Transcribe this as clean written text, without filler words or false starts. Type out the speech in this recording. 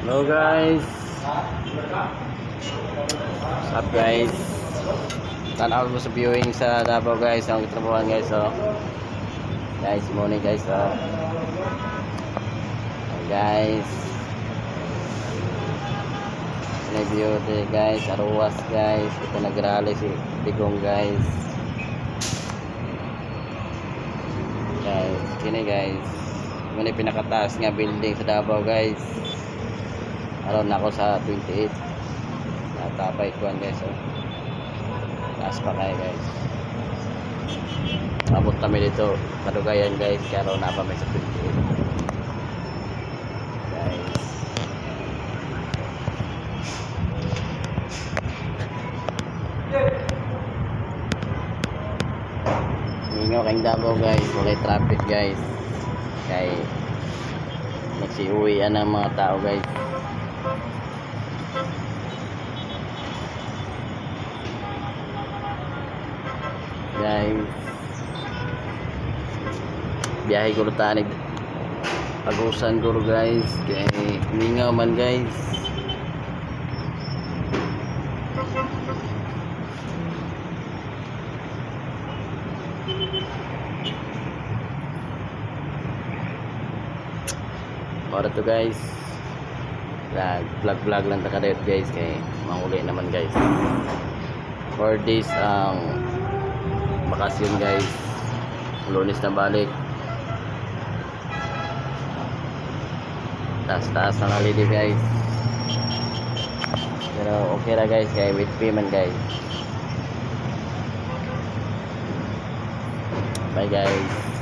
Hello guys. What's up guys? Tanaw mo sa viewing sa Davao guys. Ang trabahan guys oh. Guys, morning guys oh. Guys. Review guys, Aruwas guys. Ito nagrally si Digong guys. Guys, kini guys. Muna pinakataas nga building sa Davao guys. Aron na ako sa 28. Natapay kuan guys oh. Taas pa kayo guys. Abot kami dito Kadugayan guys. Kaya aron na pa may sa 28. Guys. Mingaw kayong Davao guys. Walay traffic guys. Kay nagsiuwian ng mga tao guys. Guys, biyahe ko tanig Agusan ko guys. Kay mingaw man guys. Para to guys, vlog lang takadayot guys, kay manguli naman guys. 4 days ang bakasyon guys. Lunes na balik. Taas ang holiday guys. Pero okay na guys, kay with payment guys. Bye guys.